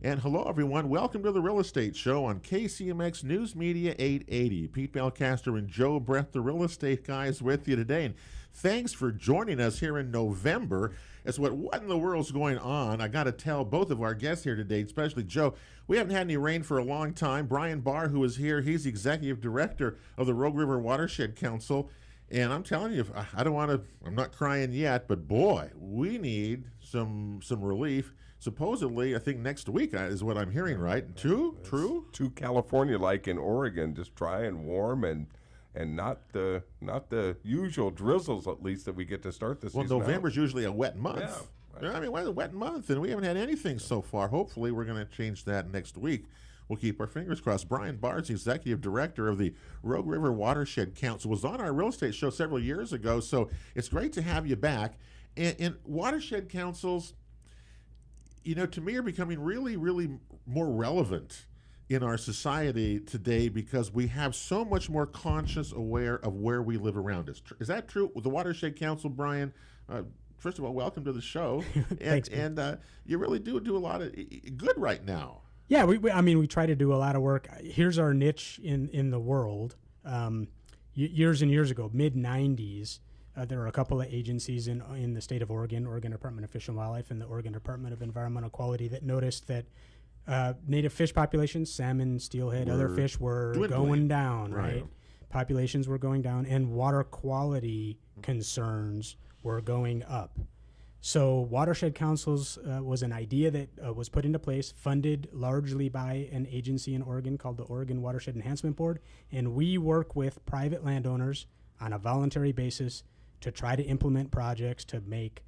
And hello, everyone. Welcome to the Real Estate Show on KCMX News Media 880. Pete Balcaster and Joe Brett, the real estate guys, with you today. And thanks for joining us here in November. As what in the world's going on? I got to tell both of our guests here today, especially Joe, we haven't had any rain for a long time. Brian Barr, who is here, he's the executive director of the Rogue River Watershed Council. And I'm telling you, I'm not crying yet, but boy, we need some relief. Supposedly, I think next week is what I'm hearing, right? True? Too California-like in Oregon, just dry and warm and not the usual drizzles, at least, that we get to start the season. Well, November's usually a wet month. Yeah, right. I mean, we're a wet month, and we haven't had anything so far. Hopefully, we're going to change that next week. We'll keep our fingers crossed. Brian Barr, the executive director of the Rogue River Watershed Council, was on our real estate show several years ago, so it's great to have you back. And watershed councils, to me, are becoming really, really more relevant in our society today because we have so much more conscious aware of where we live around us. Is that true with the Watershed Council, Brian? First of all, welcome to the show. Thanks, and you really do a lot of good right now. Yeah, we try to do a lot of work. Here's our niche in the world. Years and years ago, mid-'90s, there were a couple of agencies in the state of Oregon Department of Fish and Wildlife and the Oregon Department of Environmental Quality, that noticed that native fish populations, salmon, steelhead, other fish were going down, right? Populations were going down, and water quality concerns were going up. So watershed councils was an idea that was put into place, funded largely by an agency in Oregon called the Oregon Watershed Enhancement Board, and we work with private landowners on a voluntary basis to try to implement projects to make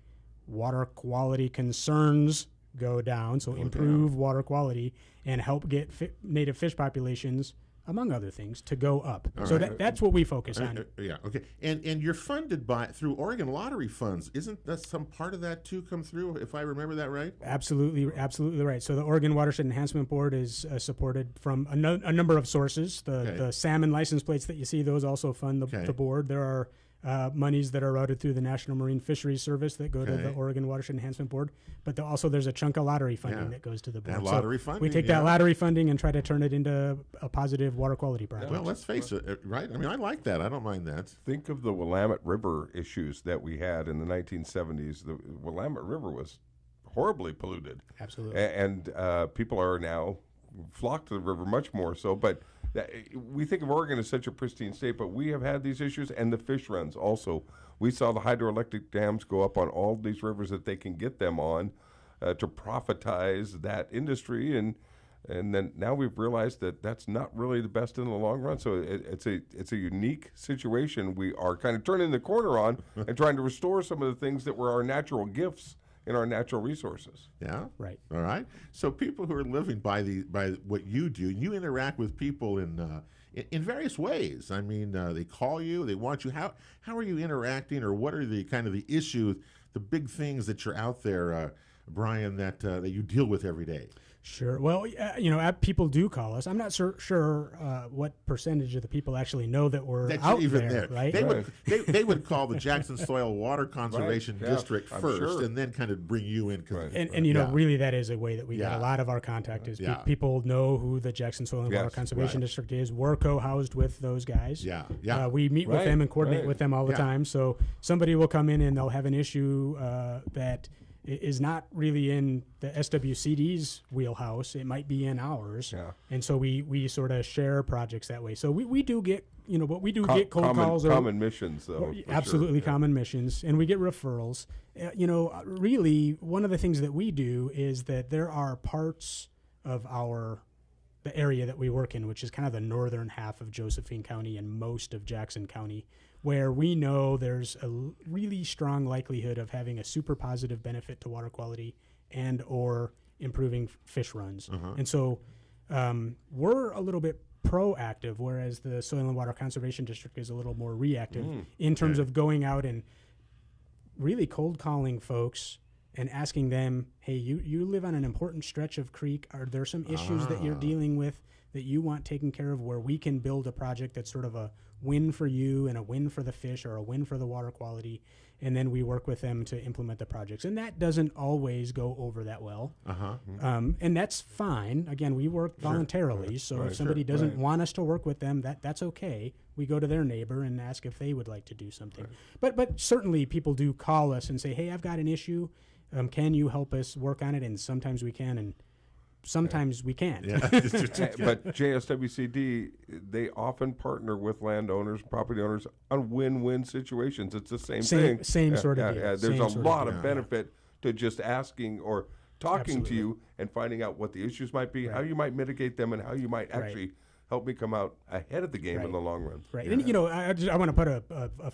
water quality concerns go down, so improve water quality and help get native fish populations, among other things, to go up. So that's what we focus on. Yeah, okay. And you're funded through Oregon lottery funds. Isn't that some part of that too come through, if I remember that right? Absolutely right. So the Oregon Watershed Enhancement Board is supported from a number of sources. The salmon license plates that you see, those also fund the board. There are monies that are routed through the National Marine Fisheries Service that go to the Oregon Watershed Enhancement Board, but there's a chunk of lottery funding that goes to the board. That lottery funding, we take that lottery funding and try to turn it into a positive water quality project. Well, let's face it, right? I mean, I like that. I don't mind that. Think of the Willamette River issues that we had in the 1970s. The Willamette River was horribly polluted. Absolutely. And people are now flocked to the river much more so, but we think of Oregon as such a pristine state, but we have had these issues, and the fish runs also. We saw the hydroelectric dams go up on all these rivers that they can get them on to profitize that industry, and then now we've realized that that's not really the best in the long run. So it's a unique situation. We are kind of turning the corner on and trying to restore some of the things that were our natural gifts in our natural resources. Yeah. Right. All right. So people who are living by what you do, you interact with people in various ways. I mean, they call you, they want you. How are you interacting, or what are the kind of the issues, the big things that you're out there, Brian, that you deal with every day? Sure. Well, people do call us. I'm not sure what percentage of the people actually know that we're out there. Right? They would call the Jackson Soil Water Conservation District first, and then kind of bring you in. Really, that is a way that we get a lot of our contact. Is people know who the Jackson Soil and Water Conservation District is. We're co-housed with those guys. We meet with them and coordinate with them all the time. So somebody will come in and they'll have an issue that is not really in the SWCD's wheelhouse. It might be in ours. And so we sort of share projects that way. So we do get, get cold calls. Common missions, though. Absolutely common missions. And we get referrals. Really, one of the things that we do is that there are parts of the area that we work in, which is kind of the northern half of Josephine County and most of Jackson County, where we know there's a really strong likelihood of having a super positive benefit to water quality and or improving fish runs. And so we're a little bit proactive, whereas the Soil and Water Conservation District is a little more reactive in terms of going out and really cold calling folks and asking them, hey, you live on an important stretch of creek. Are there some issues that you're dealing with that you want taken care of, where we can build a project that's sort of a win for you and a win for the fish, or a win for the water quality? And then we work with them to implement the projects. And that doesn't always go over that well. And that's fine. Again, we work voluntarily. So if somebody doesn't want us to work with them, that's okay. We go to their neighbor and ask if they would like to do something. But certainly people do call us and say, hey, I've got an issue. Can you help us work on it? And sometimes we can, and sometimes we can't. But JSWCD, they often partner with landowners, property owners on win-win situations. It's the same thing. Same sort of deal. There's a lot of benefit to just asking or talking to you and finding out what the issues might be, how you might mitigate them, and how you might actually help me come out ahead of the game in the long run. Right. And, I want to put a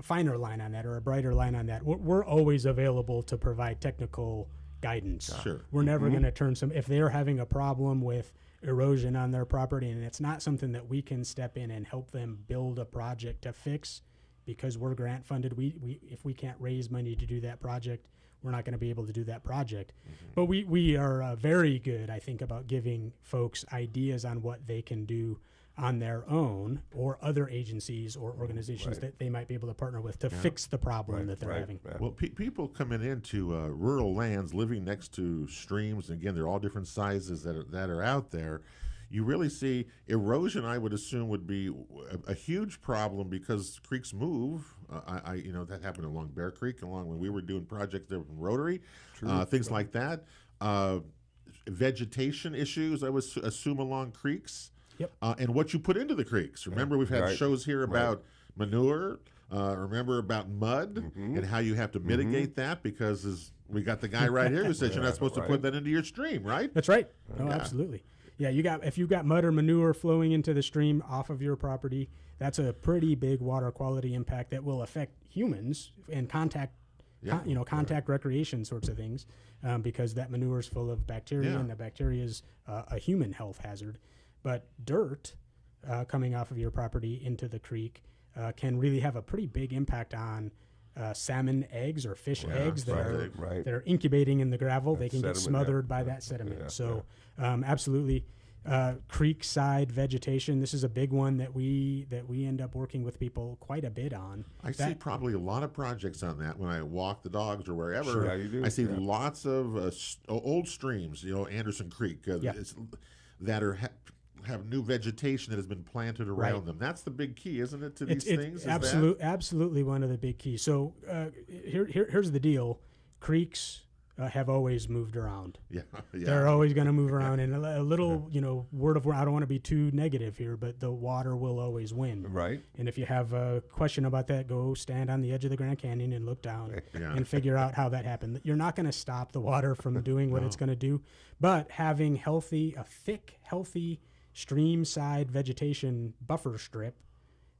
finer line on that, or a brighter line on that. We're always available to provide technical guidance. We're never going to turn if they're having a problem with erosion on their property and it's not something that we can step in and help them build a project to fix because we're grant funded, if we can't raise money to do that project, we're not going to be able to do that project. But we are very good, I think, about giving folks ideas on what they can do on their own, or other agencies or organizations that they might be able to partner with to fix the problem that they're having. Well, people coming into rural lands, living next to streams, and again, they're all different sizes that are out there. You really see erosion, I would assume, would be a huge problem because creeks move. That happened along Bear Creek, along when we were doing projects there from Rotary, things like that. Vegetation issues, I would assume, along creeks. And what you put into the creeks. Remember, we've had shows here about manure. Remember about mud and how you have to mitigate that, because we got the guy right here who says you're not supposed to put that into your stream, right? That's right. No, absolutely. Yeah, if you've got mud or manure flowing into the stream off of your property, that's a pretty big water quality impact that will affect humans and contact recreation sorts of things, because that manure is full of bacteria, and the bacteria is a human health hazard. But dirt coming off of your property into the creek can really have a pretty big impact on salmon eggs or fish eggs that are incubating in the gravel. They can get smothered by that sediment. Absolutely. Creek side vegetation. This is a big one that we end up working with people quite a bit on. I see probably a lot of projects on that when I walk the dogs or wherever. You do. I see lots of old streams. Anderson Creek that have new vegetation that has been planted around them. That's the big key, isn't it, to these things? Absolutely one of the big keys. So here's the deal. Creeks have always moved around. They're always going to move around. And a little, word of word, I don't want to be too negative here, but the water will always win. Right. And if you have a question about that, go stand on the edge of the Grand Canyon and look down and figure out how that happened. You're not going to stop the water from doing what it's going to do, but having a thick, healthy stream side vegetation buffer strip,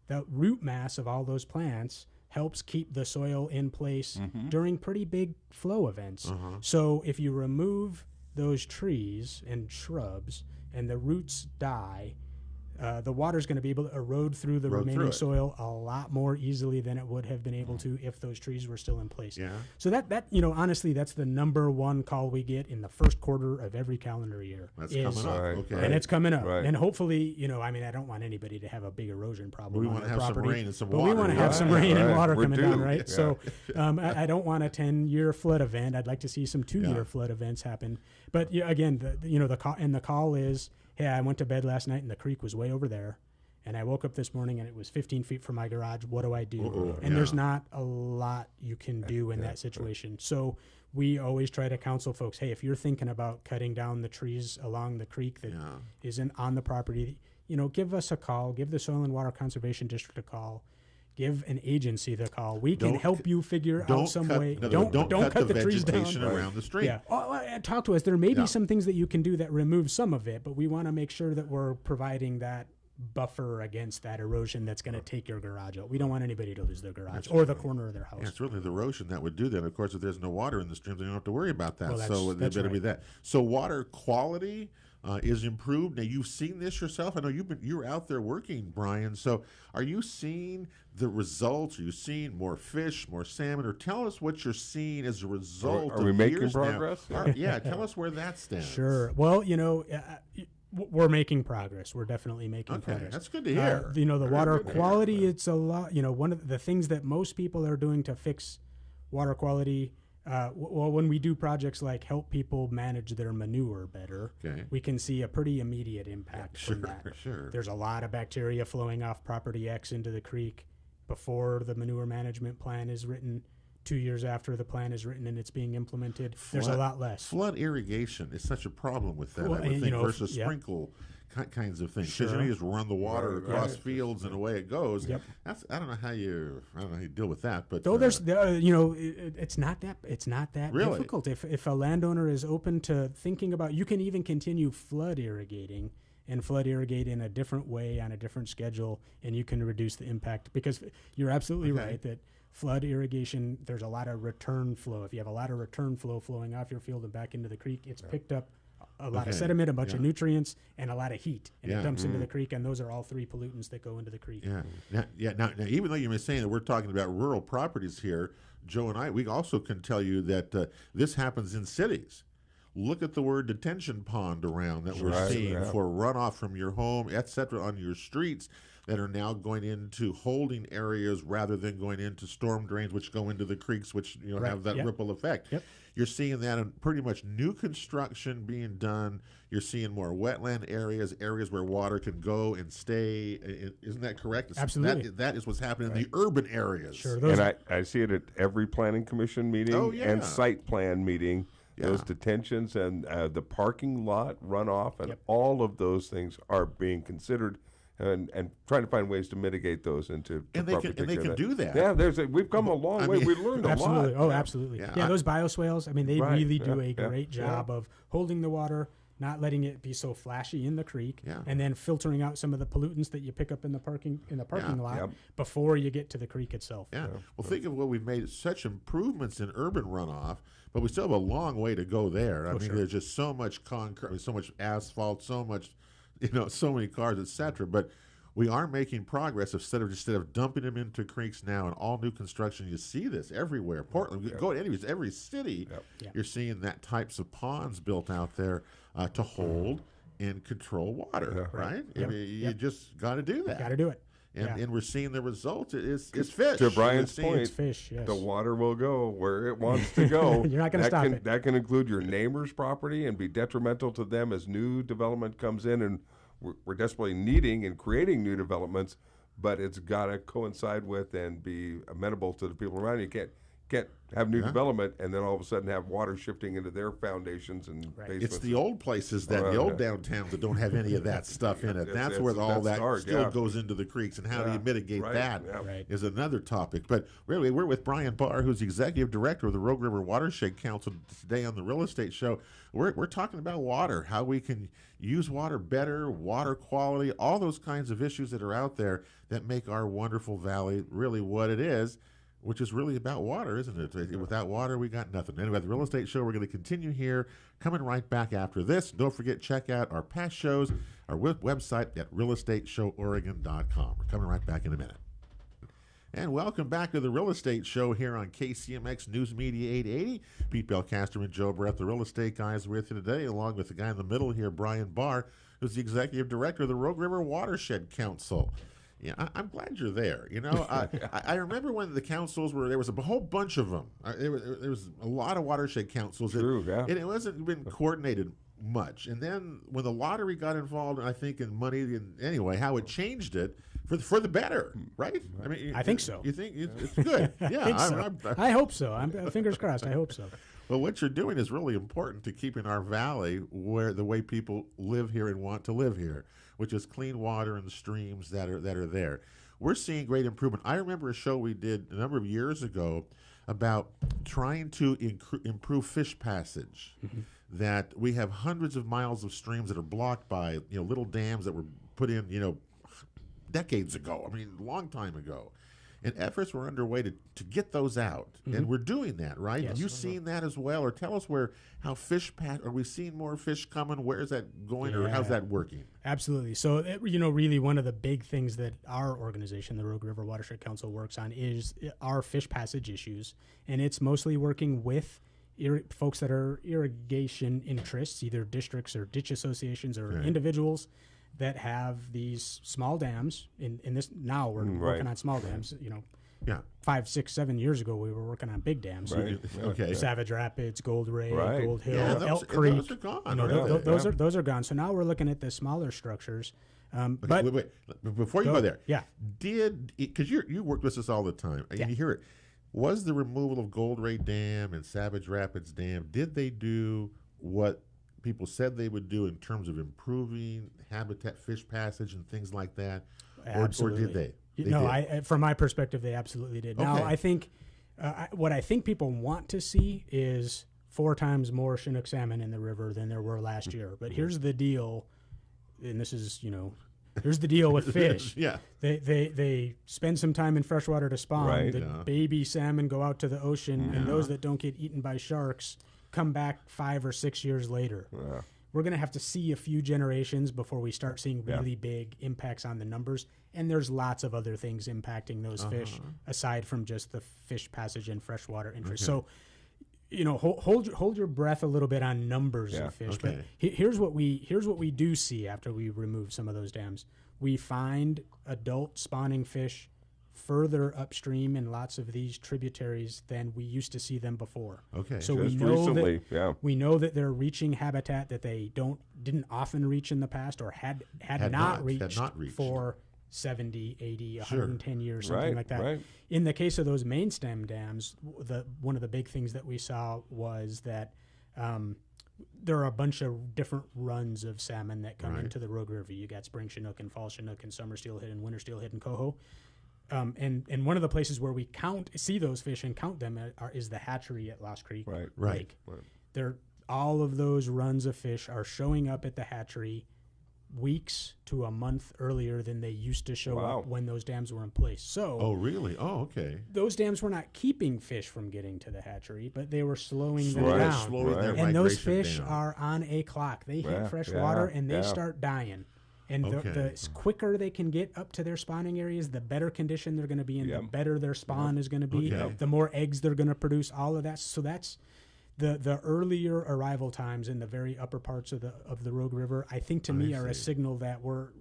the root mass of all those plants helps keep the soil in place during pretty big flow events. So if you remove those trees and shrubs and the roots die, the water's going to be able to erode through the remaining soil a lot more easily than it would have been able to if those trees were still in place. So that honestly, that's the number one call we get in the first quarter of every calendar year. That's coming up. And it's coming up. And hopefully, I don't want anybody to have a big erosion problem. We want to have some rain and some water. But we want to have some rain and water coming down, right? So I don't want a 10-year flood event. I'd like to see some 2-year flood events happen. But again, the call is, hey, I went to bed last night and the creek was way over there, and I woke up this morning and it was 15 feet from my garage. What do I do? There's not a lot you can do in that situation. So we always try to counsel folks, hey, if you're thinking about cutting down the trees along the creek that isn't on the property, give us a call. Give the Soil and Water Conservation District a call. Give an agency the call. We can help you figure out some way. Don't cut the trees down around the stream. Talk to us. There may be some things that you can do that remove some of it, but we want to make sure that we're providing that buffer against that erosion that's going to take your garage out. We don't want anybody to lose their garage or the corner of their house. It's really the erosion that would do that. Of course, if there's no water in the streams, you don't have to worry about that. So there better be that. So water quality, is improved. Now, you've seen this yourself. I know you're out there working, Brian. So are you seeing the results? Are you seeing more fish, more salmon? Or tell us what you're seeing as a result Are we of making years progress? now. Yeah, tell us where that stands. Sure. Well, we're making progress. We're definitely making Okay, progress. that's good to hear. The Very water good to hear. quality, it's a lot. One of the things that most people are doing to fix water quality, well, when we do projects like help people manage their manure better, Okay. we can see a pretty immediate impact from Sure, that. sure. There's a lot of bacteria flowing off property X into the creek before the manure management plan is written. 2 years after the plan is written and it's being implemented, there's a lot less. Flood irrigation is such a problem with that, Well, I would think, versus yep. sprinkle kinds of things. Because Sure. you just run the water Right, across right. fields and away it goes. Yep. I don't know how you deal with that, but Though it's not that Really? difficult. If a landowner is open to thinking about, you can even continue flood irrigating and flood irrigate in a different way on a different schedule, and you can reduce the impact. Because you're absolutely Okay. right that flood irrigation, there's a lot of return flow. If you have a lot of return flow flowing off your field and back into the creek, it's picked up a lot of Okay. sediment, a bunch of Yeah. nutrients, and a lot of heat, and Yeah. it dumps into the creek. And those are all three pollutants that go into the creek. Yeah. Now, even though you were saying that we're talking about rural properties here, Joe and I, we also can tell you that this happens in cities. Look at the word detention pond around that we're Right, seeing yeah. for runoff from your home, et cetera, on your streets that are now going into holding areas rather than going into storm drains, which go into the creeks, which Right, have that yep. ripple effect. Yep. You're seeing that in pretty much new construction being done. You're seeing more wetland areas where water can go and stay. Isn't that correct? Absolutely. That is what's happening in the urban areas. Sure. And I see it at every planning commission meeting Oh, yeah. and site plan meeting. Yeah. Those detentions and the parking lot runoff and Yep. all of those things are being considered and trying to find ways to mitigate those into And they can do that. Yeah, we've come a long way. mean, we learned a Absolutely. lot. Oh, Yeah. absolutely. Yeah, Yeah, I- those bioswales, I mean, they Right, really do yeah, a yeah, great yeah. job of holding the water, not letting it be so flashy in the creek, Yeah. and then filtering out some of the pollutants that you pick up in the parking lot Yep. before you get to the creek itself. Yeah. Well, think of what we've made such improvements in urban runoff, but we still have a long way to go there. I mean, sure. there's just so much concrete, so much asphalt, so much, so many cars, etc. But we are making progress instead of dumping them into creeks now. And all new construction, you see this everywhere. Portland, go to every city, Yep. you're seeing that types of ponds built out there to hold and control water. Yeah. Right? Yep. I mean, you Yep. just got to do that. Got to do it. And we're seeing the result. It's fish. To Brian's We're seeing- point, It's fish, yes. the water will go where it wants to go. You're not gonna That stop can- it. That can include your neighbor's property and be detrimental to them as new development comes in, and we're desperately needing and creating new developments, but it's got to coincide with and be amenable to the people around you. You can't have new development and then all of a sudden have water shifting into their foundations and basements. It's the old places the old downtowns that don't have any of that stuff in it. That's where all that still goes into the creeks, and how do you mitigate that is Right. another topic. But really, we're with Brian Barr, who's the executive director of the Rogue River Watershed Council, today on the Real Estate Show. We're talking about water, how we can use water better, water quality, all those kinds of issues that are out there that make our wonderful valley really what it is, which is really about water, isn't it? Without water, we got nothing. Anyway, the Real Estate Show, we're going to continue here, coming right back after this. Don't forget, check out our past shows, our website at realestateshoworegon.com. We're coming right back in a minute. And welcome back to the Real Estate Show here on KCMX News Media 880. Pete Belcaster and Joe Brett, the real estate guys, with you today, along with the guy in the middle here, Brian Barr, who's the executive director of the Rogue River Watershed Council. Yeah, I'm glad you're there. I remember when the councils there was a whole bunch of them. There was a lot of watershed councils. True, yeah. And it wasn't been coordinated much. And then when the lottery got involved, I think in money, and anyway, how it changed it for the better, right? I mean, I think so. You think it's good? Yeah, I think so. I hope so. I'm fingers crossed. I hope so. Well, what you're doing is really important to keeping our valley where the way people live here and want to live here, which is clean water and streams that are there. We're seeing great improvement. I remember a show we did a number of years ago about trying to improve fish passage. Mm-hmm. That we have hundreds of miles of streams that are blocked by little dams that were put in decades ago. I mean, a long time ago. and efforts were underway to get those out, and we're doing that, right? Yes. Have you seen that as well, or tell us how fish are we seeing more fish coming? Where is that going, or how's that working? Absolutely. So, really one of the big things that our organization, the Rogue River Watershed Council, works on is our fish passage issues, and it's mostly working with folks that are irrigation interests, either districts or ditch associations or individuals that have these small dams. In this now we're working on small dams. 5, 6, 7 years ago we were working on big dams. Right. Okay. Savage Rapids, Gold Ray, Right. Gold Hill, Elk Creek. Those are gone. Those are gone. So now we're looking at the smaller structures. But wait. Before you go there, yeah, because you work with us all the time, and you hear it. Was the removal of Gold Ray Dam and Savage Rapids Dam, did they do what people said they would do in terms of improving habitat, fish passage, and things like that? Absolutely. Or did they? From my perspective, they absolutely did. Okay. Now, I think what I think people want to see is 4 times more Chinook salmon in the river than there were last year. But here's the deal, and this is, here's the deal with fish. Yeah. They spend some time in freshwater to spawn. Right. The baby salmon go out to the ocean, and those that don't get eaten by sharks come back 5 or 6 years later. Yeah. We're going to have to see a few generations before we start seeing really big impacts on the numbers. And there's lots of other things impacting those fish aside from just the fish passage and freshwater interest. So, hold your breath a little bit on numbers of fish. Okay. But here's what we do see after we remove some of those dams. We find adult spawning fish further upstream in lots of these tributaries than we used to see them before. Okay. So Just recently, we know that they're reaching habitat that they didn't often reach in the past, or had not reached for 70, 80, 110 years, something like that. Right. In the case of those main stem dams, one of the big things that we saw was that there are a bunch of different runs of salmon that come into the Rogue River. You got spring Chinook and fall Chinook and summer steelhead and winter steelhead and coho. And one of the places where we see those fish and count them is the hatchery at Lost Creek Lake. Right. All of those runs of fish are showing up at the hatchery weeks to a month earlier than they used to show up when those dams were in place. So, oh really? Oh, okay. Those dams were not keeping fish from getting to the hatchery, but they were slowing them down. And those fish are on a clock. They hit fresh water and they start dying. And the quicker they can get up to their spawning areas, the better condition they're going to be in, the better their spawn is going to be, the more eggs they're going to produce, all of that. So that's the earlier arrival times in the very upper parts of the Rogue River, I think to me are a signal that we're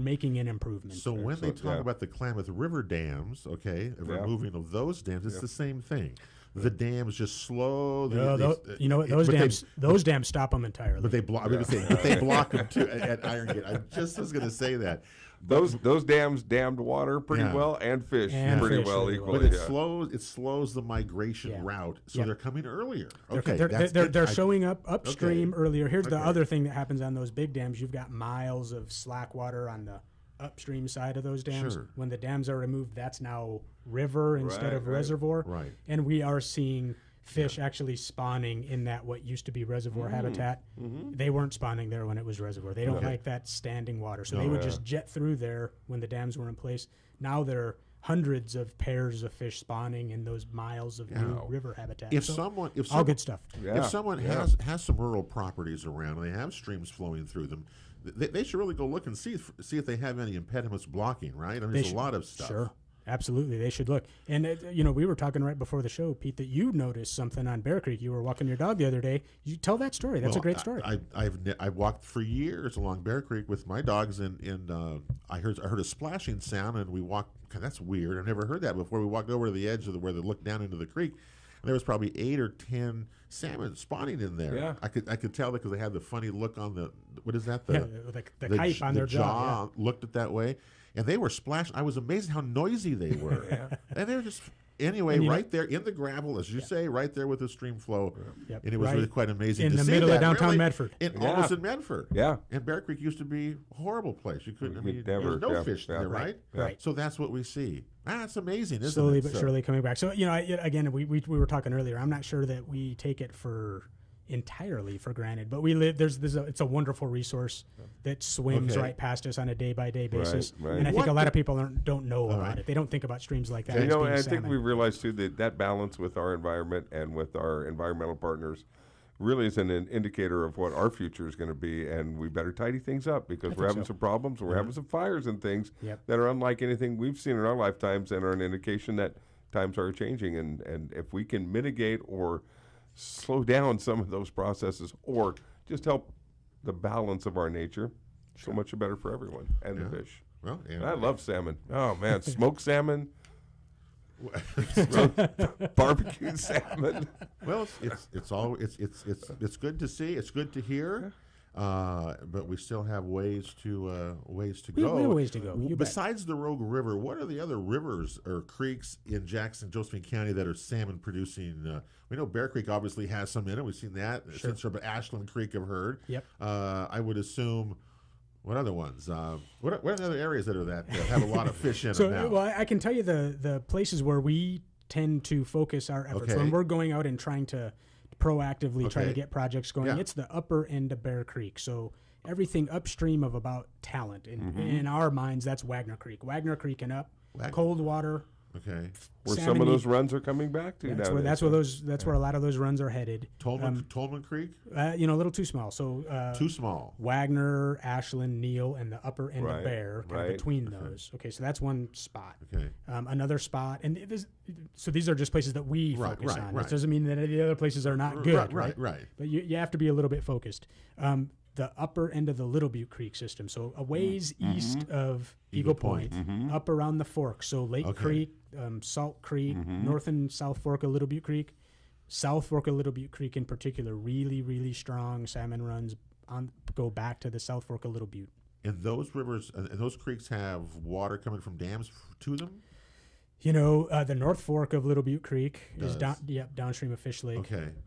making an improvement. So when they talk about the Klamath River dams, removing of those dams, it's the same thing. The dams just slow. Those dams stop them entirely. But they block. They block them too at Iron Gate. I just was going to say that. Those dams dammed water pretty well and fish pretty well equally. But it slows the migration route, so they're coming earlier. Okay, they're showing up upstream earlier. Here's the other thing that happens on those big dams. You've got miles of slack water on the upstream side of those dams. Sure. When the dams are removed, that's now river instead of reservoir. Right. And we are seeing fish actually spawning in that what used to be reservoir habitat. They weren't spawning there when it was reservoir. They don't like that standing water. So they would just jet through there when the dams were in place. Now there are hundreds of pairs of fish spawning in those miles of new river habitat. If someone good stuff. If someone has some rural properties around and they have streams flowing through them, they should really go look and see if they have any impediments blocking, right? I mean, there's a lot of stuff. Sure. Absolutely, they should look. And we were talking right before the show, Pete, that you noticed something on Bear Creek. You were walking your dog the other day. You tell that story. That's a great story. I walked for years along Bear Creek with my dogs, and I heard a splashing sound, and we walked. God, that's weird. I've never heard that before. We walked over to the edge of where they looked down into the creek, and there was probably 8 or 10 salmon spawning in there. Yeah. I could tell that because they had the funny look on the what is that? The cape on their jaw looked it that way. And they were splashed. I was amazed how noisy they were. And they were just, anyway, right there in the gravel, as you say, right there with the stream flow. And it was really quite amazing to see. In the middle of downtown Medford. Almost in Medford. Yeah. And Bear Creek used to be a horrible place. You couldn't, never, there's no fish there, right? Right. So that's what we see. That's amazing, isn't Slowly it? but surely coming back. So, again, we were talking earlier. I'm not sure that we take it for entirely for granted. But we live it's a wonderful resource that swims right past us on a day-by-day basis. Right. And I think a lot of people don't know about it. They don't think about streams like that. You as know, being and I salmon. think we realize too that balance with our environment and with our environmental partners really is an indicator of what our future is going to be, and we better tidy things up because we're having some problems and we're having some fires and things that are unlike anything we've seen in our lifetimes and are an indication that times are changing, and if we can mitigate or slow down some of those processes or just help the balance of our nature, so much better for everyone and the fish. Well, and I love salmon. Oh man, smoked salmon. Barbecued salmon. Well, it's good to see. It's good to hear. But we still have ways to go. We have ways to go. You Besides the Rogue River, what are the other rivers or creeks in Josephine County that are salmon producing? We know Bear Creek obviously has some in it. We've seen that. Sure. But Ashland Creek, I've heard. Yep. I would assume. What other ones? What are the other areas that have a lot of fish in so, them now? Well, I can tell you the places where we tend to focus our efforts when we're going out and trying to proactively try to get projects going. Yeah. It's the upper end of Bear Creek. So everything upstream of about Talent. In our minds, that's Wagner Creek. Wagner Creek and up. Cold water. Okay. Where some of those runs are coming back to that's nowadays. That's where a lot of those runs are headed. Tolman Creek? A little too small. So too small. Wagner, Ashland, Neal, and the upper end of Bear, kind of between those. Okay, so that's one spot. Okay. Another spot, and so these are just places that we focus on. It doesn't mean that the other places are not good. Right. But you have to be a little bit focused. The upper end of the Little Butte Creek system, so a ways east of Eagle Point, up around the fork, so Lake Creek, Salt Creek, North and South Fork of Little Butte Creek, South Fork of Little Butte Creek in particular, really, really strong salmon runs go back to the South Fork of Little Butte. And those rivers and those creeks have water coming from dams to them? The North Fork of Little Butte Creek is downstream of Fish Lake.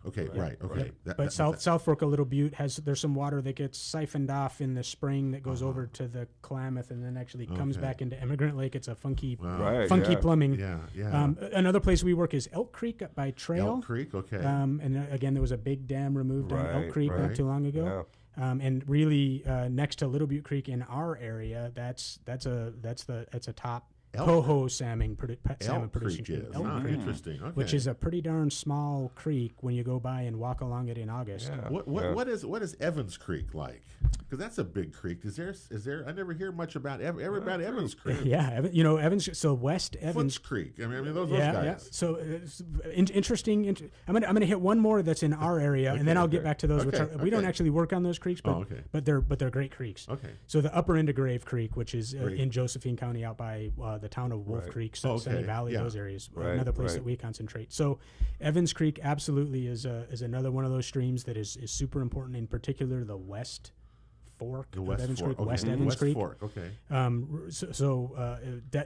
Okay, right. But South Fork of Little Butte there's some water that gets siphoned off in the spring that goes over to the Klamath and then actually comes back into Emigrant Lake. It's a funky plumbing. Yeah. Another place we work is Elk Creek up by Trail. Elk Creek, okay. And again, there was a big dam removed on Elk Creek not too long ago. Yeah. And really, next to Little Butte Creek in our area, that's a top coho salmon producing stream. Elk Creek, interesting. Okay. Which is a pretty darn small creek when you go by and walk along it in August. Yeah. What is Evans Creek like? Because that's a big creek. Is there? I never hear much about Evans Creek. Yeah, Evans. So West Evans Foots Creek. I mean those guys. Yeah. So interesting. I'm gonna hit one more that's in our area, and then I'll get back to those. We don't actually work on those creeks, but they're great creeks. Okay. So the upper end of Grave Creek, which is in Josephine County, out by the town of Wolf Creek, Sunny Valley, those areas. Another place that we concentrate. So Evans Creek absolutely is another one of those streams that is super important. In particular, the West Fork of Evans Creek, West Evans Creek. Fork, okay.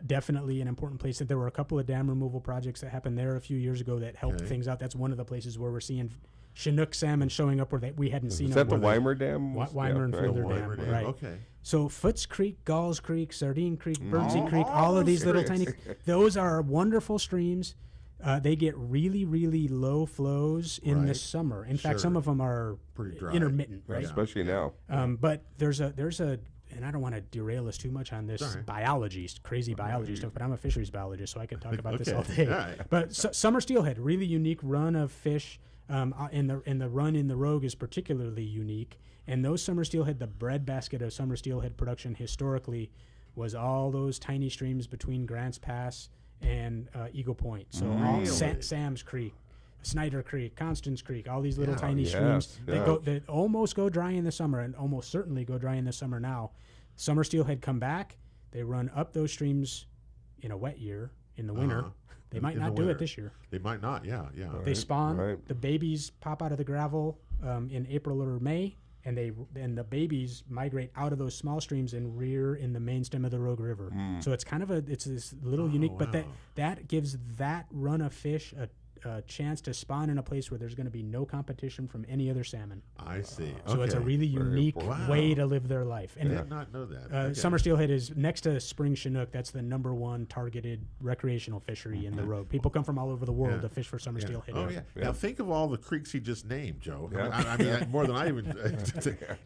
Definitely an important place. That there were a couple of dam removal projects that happened there a few years ago that helped things out. That's one of the places where we're seeing Chinook salmon showing up where we hadn't seen them. Is that the Weimer Dam? Weimer and Fielder Dam, right? Okay. So Foots Creek, Galls Creek, Sardine Creek, Birdsey Creek, all of these little tiny, those are wonderful streams. They get really, really low flows in the summer. In fact, some of them are pretty dry, intermittent, right? Especially now. But there's a, and I don't want to derail us too much on this biology stuff, but I'm a fisheries biologist, so I could talk about this all day. But summer steelhead, really unique run of fish. And the run in the Rogue is particularly unique. And those summer steelhead, the breadbasket of summer steelhead production historically was all those tiny streams between Grants Pass and Eagle Point. So all Sam's Creek, Snyder Creek, Constance Creek, all these little tiny streams that almost go dry in the summer and almost certainly go dry in the summer now. Summer steelhead come back. They run up those streams in a wet year in the winter. They might not do it this year. They might not, They spawn. The babies pop out of the gravel in April or May, and the babies migrate out of those small streams and rear in the main stem of the Rogue River. So it's kind of it's this little unique, but that gives that run of fish a chance to spawn in a place where there's going to be no competition from any other salmon. I see. So it's a really unique way to live their life. And I did not know that. Summer steelhead is next to spring Chinook. That's the #1 targeted recreational fishery in the Rogue. People come from all over the world to fish for summer steelhead. Oh yeah. Now think of all the creeks he just named, Joe. I mean, more than I even.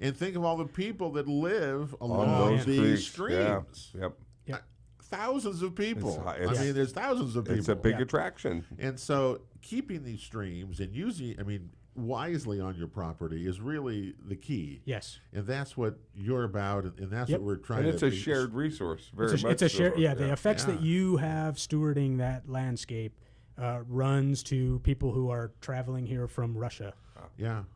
And think of all the people that live along these creeks. streams. Yeah. Yep. Thousands of people. I mean, there's thousands of people. It's a big attraction. And so keeping these streams and using, wisely on your property is really the key. Yes. And that's what you're about, and that's what we're trying to... And it's a shared resource, very much It's a shared, so. the effects that you have stewarding that landscape runs to people who are traveling here from Russia.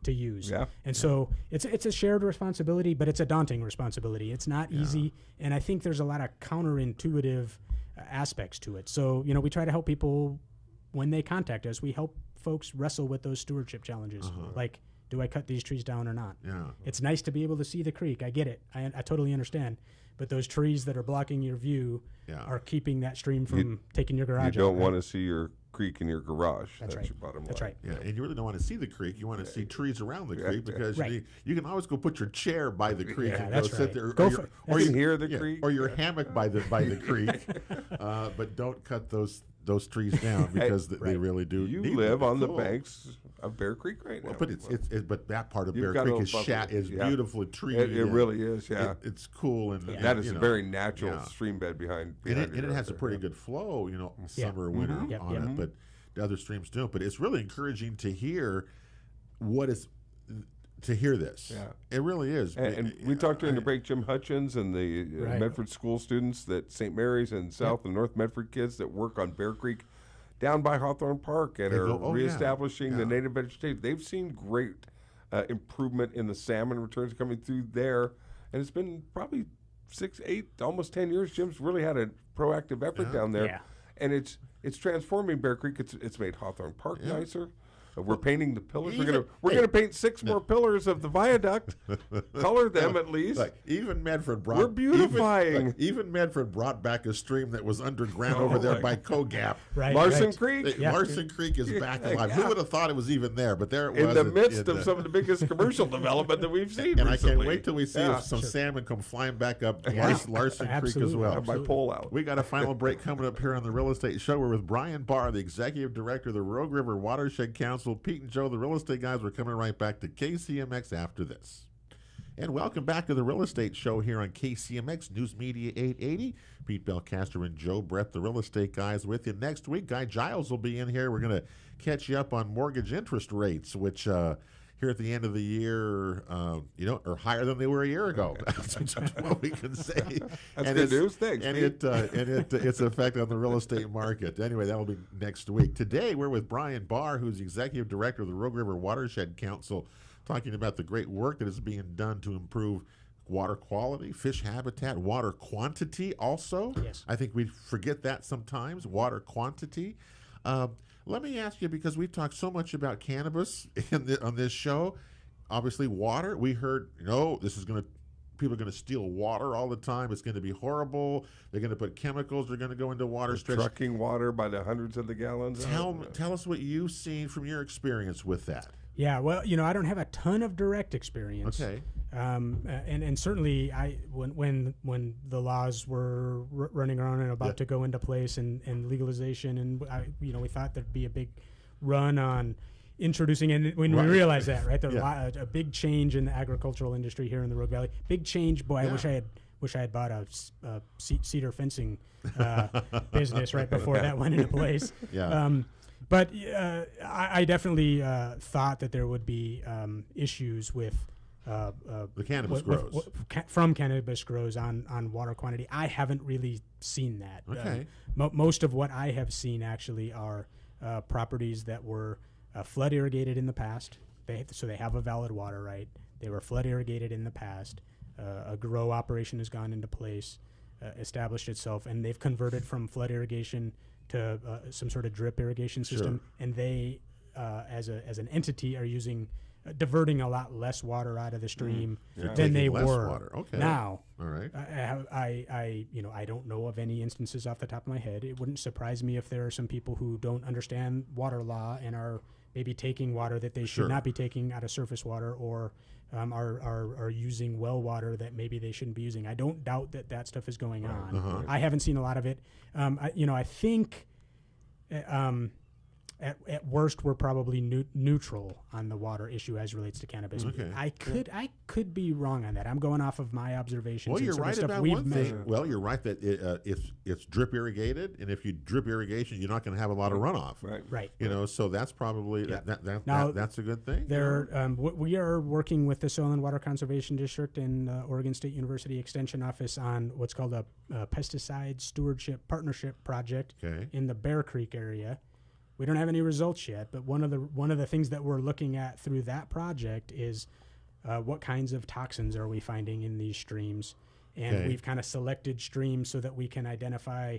To use. And so it's a shared responsibility, but it's a daunting responsibility. It's not easy, and I think there's a lot of counterintuitive aspects to it. So, we try to help people when they contact us. We help folks wrestle with those stewardship challenges. Like, do I cut these trees down or not? It's nice to be able to see the creek. I get it. I totally understand. But those trees that are blocking your view are keeping that stream from taking your garage out. You don't want to see your creek in your garage. That's right. Your bottom line. That's right. Yeah, and you really don't want to see the creek. You want to see trees around the creek because you can always go put your chair by the creek and go sit there, or you hear the creek, or your hammock by the creek. But don't cut those trees down because they really do. You live on the banks of Bear Creek right now. But but that part of Bear Creek is beautifully treated. It really is. Yeah, it's cool and that is a very natural stream bed behind and it has a pretty good flow. Summer, winter on it, but the other streams don't. But it's really encouraging to hear this. Yeah, it really is. And we talked during the break, Jim Hutchins and the Medford school students, that St. Mary's and South and North Medford kids that work on Bear Creek down by Hawthorne Park and are reestablishing the native vegetation. They've seen great improvement in the salmon returns coming through there, and it's been probably 6, 8, almost 10 years. Jim's really had a proactive effort down there, and it's transforming Bear Creek. It's made Hawthorne Park nicer. We're painting the pillars. We're gonna paint 6 more pillars of the viaduct. Color them at least. Even Medford brought. We're beautifying. Even Medford brought back a stream that was underground over there by Cogap. Larson Creek. Larson Creek is back alive. Who would have thought it was even there? But there it was. In the midst of some of the biggest commercial development that we've seen. And recently. I can't wait till we see if some salmon come flying back up Larson Creek as well. I have my pole out. We got a final break coming up here on the Real Estate Show. We're with Brian Barr, the Executive Director of the Rogue River Watershed Council. Pete and Joe, the real estate guys, we're coming right back to KCMX after this. And welcome back to the Real Estate Show here on KCMX News Media 880. Pete Belcaster and Joe Brett, the real estate guys, with you. Next week, Guy Giles will be in here. We're going to catch you up on mortgage interest rates, which here at the end of the year, are higher than they were a year ago. That's what we can say. That's good news. Thanks. And its effect on the real estate market. Anyway, that will be next week. Today, we're with Brian Barr, who's the Executive Director of the Rogue River Watershed Council, talking about the great work that is being done to improve water quality, fish habitat, water quantity also. Yes. I think we forget that sometimes, water quantity. Let me ask you, because we've talked so much about cannabis on this show, obviously water. We heard, people are going to steal water all the time. It's going to be horrible. They're going to put chemicals. They're going to go into water stretch. Trucking water by the hundreds of the gallons. Tell us what you've seen from your experience with that. Yeah, well, I don't have a ton of direct experience. Okay. And certainly, when the laws were running around and about to go into place and legalization, and we thought there'd be a big run on introducing, and when we realized that, right, a big change in the agricultural industry here in the Rogue Valley, big change. Boy, I wish I had bought a cedar fencing business right before that went into place. Yeah. But I definitely thought that there would be issues with the cannabis grows from cannabis grows on water quantity. I haven't really seen that. Okay. Most of what I have seen actually are properties that were flood irrigated in the past. So they have a valid water right. They were flood irrigated in the past. A grow operation has gone into place, established itself, and they've converted from flood irrigation to some sort of drip irrigation system, and they, as an entity, are using diverting a lot less water out of the stream They're than they taking less were. water. Okay. Now, All right. I don't know of any instances off the top of my head. It wouldn't surprise me if there are some people who don't understand water law and are maybe taking water that they should Sure. not be taking out of surface water, or are using well water that maybe they shouldn't be using. I don't doubt that stuff is going on. I haven't seen a lot of it. I think at worst we're probably neutral on the water issue as relates to cannabis. Okay. I could be wrong on that. I'm going off of my observations. Well, and you're some of right the stuff about we've one thing. measured. Well, you're right that it's drip irrigated, and if you drip irrigation, you're not going to have a lot of runoff. Right. Right. So that's probably Now, that's a good thing. We are working with the Soil and Water Conservation District and Oregon State University Extension Office on what's called a pesticide stewardship partnership project in the Bear Creek area. We don't have any results yet, but one of the things that we're looking at through that project is what kinds of toxins are we finding in these streams, and we've kind of selected streams so that we can identify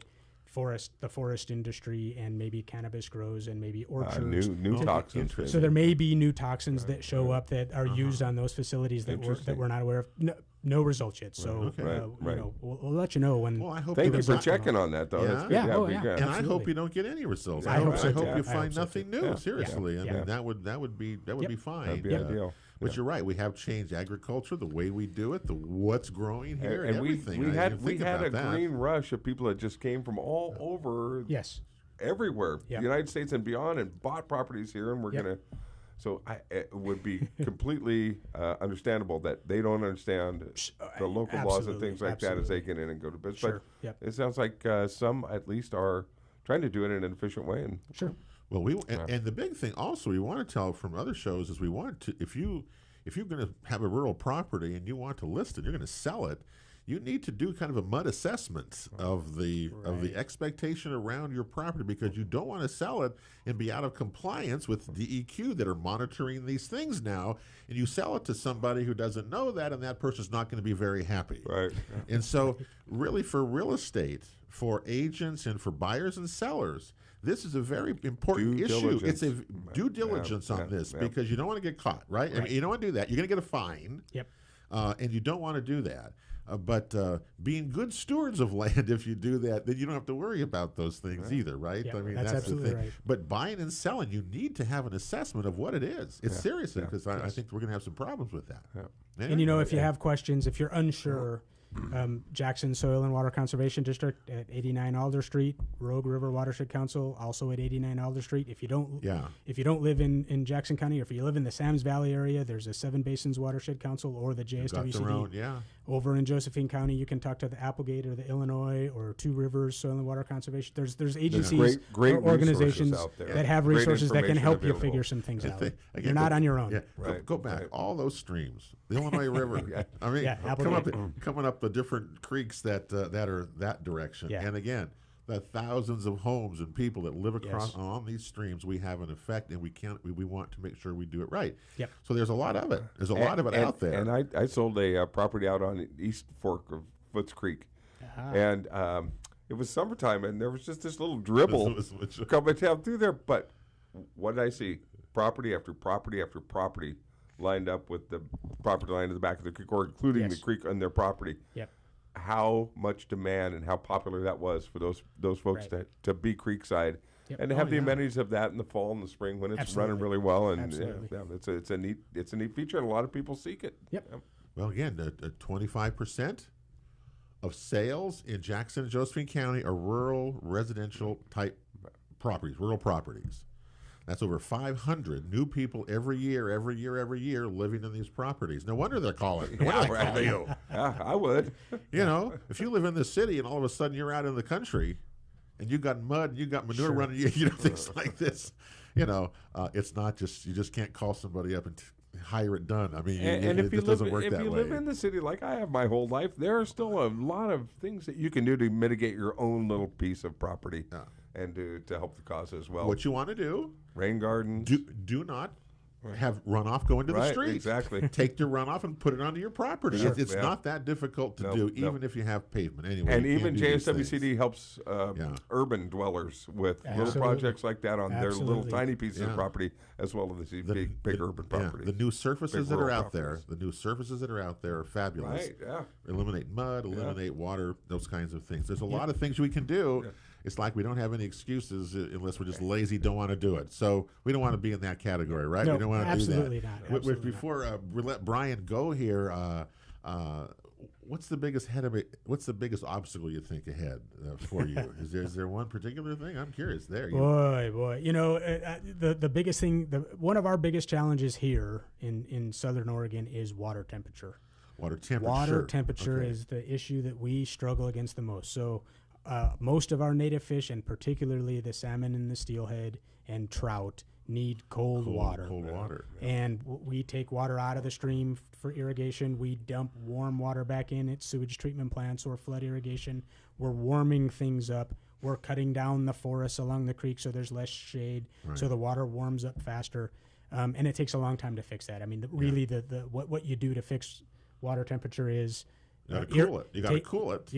the forest industry and maybe cannabis grows and maybe orchards. New toxins. So there may be new toxins that show up that are used on those facilities that we're not aware of. No results yet. So we'll let you know when. Well, I hope Thank you you for checking on that, though. Yeah. That's good. Yeah. That'd Oh, be yeah. good. And I Absolutely. hope you don't get any results. I hope so, too. you I find hope so, nothing too. new. Yeah. Seriously, I mean that would be fine. That'd be ideal. But you're right. We have changed agriculture, the way we do it, what's growing here, And everything. we had a that. green rush of people that just came from all over. Yes. Everywhere, Yep. the United States and beyond, and bought properties here, and we're Yep. gonna. So it would be completely understandable that they don't understand the local laws and things like that as they get in and go to business. Sure. But Yep. it sounds like some at least are trying to do it in an efficient way. And Sure. Well, and the big thing also we want to tell from other shows is we want to if you're going to have a rural property and you want to list it, you're going to sell it. You need to do kind of a mud assessment of the expectation around your property, because you don't want to sell it and be out of compliance with DEQ that are monitoring these things now, and you sell it to somebody who doesn't know that, and that person's not going to be very happy. right, And so really for real estate, for agents and for buyers and sellers, this is a very important Due issue. diligence. It's a due diligence on this because you don't want to get caught, right? I mean, you don't want to do that. You're going to get a fine. Yep. And you don't want to do that. But being good stewards of land, if you do that, then you don't have to worry about those things either, right? Yeah, I mean, that's the absolutely thing. right. But buying and selling, you need to have an assessment of what it is. It's seriously, because I think we're going to have some problems with that. Yeah. Yeah. And if you have questions, if you're unsure, Jackson Soil and Water Conservation District at 89 Alder Street, Rogue River Watershed Council also at 89 Alder Street. If you don't live in Jackson County, or if you live in the Sams Valley area, there's a Seven Basins Watershed Council or the Got their JSWCD. own, Over in Josephine County, you can talk to the Applegate or the Illinois or Two Rivers Soil and Water Conservation. There's agencies great or organizations resources out there. that have Great resources that can information help you available. figure some things out. Again, You're not on your own. Yeah, Right, go back. right. All those streams, the Illinois River. I mean, coming up the different creeks that are that direction. Yeah. And again, the thousands of homes and people that live across Yes. on these streams, we have an effect, and we want to make sure we do it right. Yep. So there's a lot of it. There's a lot of it out there. And I sold a property out on the East Fork of Foots Creek, and it was summertime, and there was just this little dribble coming down through there. But what did I see? Property after property after property lined up with the property line in the back of the creek, or including the creek on their property. Yep. How much demand and how popular that was for those folks to be creekside, and to have the amenities of that in the fall and the spring when it's running really well. And it's a neat feature, and a lot of people seek it. Yep. Well, again, 25% of sales in Jackson and Josephine County are rural residential type properties, rural properties. That's over 500 new people every year living in these properties. No wonder they're calling. No wonder they call you. Yeah, I would. If you live in the city and all of a sudden you're out in the country and you got mud and you got manure running, things like this, it's not just, you just can't call somebody up and hire it done. I mean, if you doesn't work that way. If you live in the city like I have my whole life, there are still a lot of things that you can do to mitigate your own little piece of property. And to help the cause as well. What you want to do, rain gardens. do not have runoff go into the Right, street. exactly. Take your runoff and put it onto your property. Sure. It's Yeah. not that difficult to No, do, no. even if you have pavement. Anyway, And you even can't do these JSWCD things. helps Yeah. urban dwellers with little Absolutely. projects like that on their little Absolutely. tiny pieces Yeah. of property, as well as these big urban properties. The new surfaces Big that are rural out there, properties. the new surfaces that are out there are fabulous. Right, yeah. Eliminate mud, eliminate water, those kinds of things. There's a lot of things we can do. Yeah. It's like we don't have any excuses unless we're just lazy, don't want to do it. So we don't want to be in that category, right? No, we don't want to do that. absolutely not. Absolutely not. Before we let Brian go here, what's the biggest what's the biggest obstacle you think ahead for you? Is there one particular thing? I'm curious. There, Boy, you know, the biggest thing, one of our biggest challenges here in Southern Oregon is water temperature. water temperature. Water temperature Okay. is the issue that we struggle against the most. So most of our native fish, and particularly the salmon and the steelhead and trout, need cold water. Cold water. And we take water out of the stream for irrigation. We dump warm water back in at sewage treatment plants or flood irrigation. We're warming things up. We're cutting down the forests along the creek so there's less shade, so the water warms up faster. And it takes a long time to fix that. I mean, really, what you do to fix water temperature is You got to cool it. You got to cool it.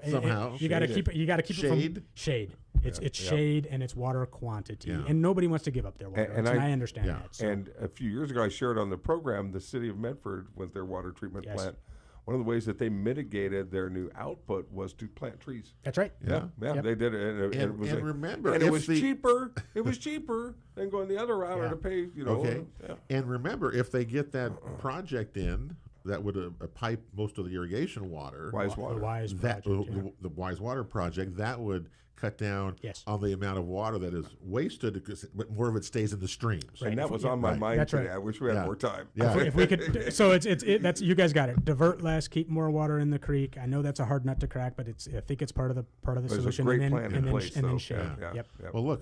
Somehow. you got to keep it. You got to keep it Shade. from shade. It's shade and it's water quantity, Yeah. and nobody wants to give up their water. And I understand yeah. that. So. And a few years ago, I shared on the program, the city of Medford, with their water treatment Yes. plant, one of the ways that they mitigated their new output was to plant trees. That's right. Yeah, Yep. they did it. And it was And remember, and it if was the- cheaper. It was cheaper than going the other route or to pay, Okay. Yeah. And remember, if they get that project in, that would pipe most of the irrigation water. Wise The water. Wise That project, yeah. the Wise Water project, that would cut down Yes. on the amount of water that is wasted, because but more of it stays in the streams. And that was on my mind That's today. right. I wish we had Yeah. more time. Yeah. If we could, so that's you guys got it. Divert less, keep more water in the creek. I know that's a hard nut to crack, but I think it's part of the There's a solution. great and then, plan in and then, place, and then though. shade. Yeah. Yep. Yeah. Well, look,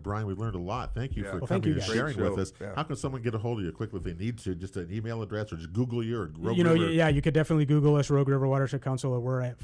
Brian, we learned a lot. Thank you Yeah. for Well, thank coming you and guys. sharing Great with show. us. Yeah. How can someone get a hold of you quickly if they need to? Just an email address, or just Google you, or Rogue You know, River? yeah, you could definitely Google us, Rogue River Watershed Council, or we're at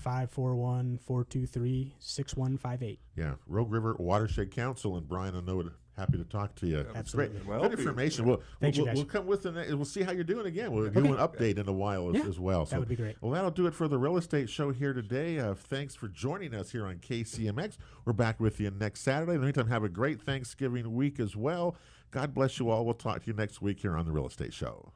541-423-6158. Yeah, Rogue River Watershed Council, and Brian, I know, happy to talk to you. It's Absolutely. great. Well, Good information. We'll Thanks, you guys. we'll come with we'll see how you're doing again. We'll do Okay. an update in a while Yeah, as well. that would be great. Well, that'll do it for the real estate show here today. Thanks for joining us here on KCMX. We're back with you next Saturday. In the meantime, have a great Thanksgiving week as well. God bless you all. We'll talk to you next week here on the real estate show.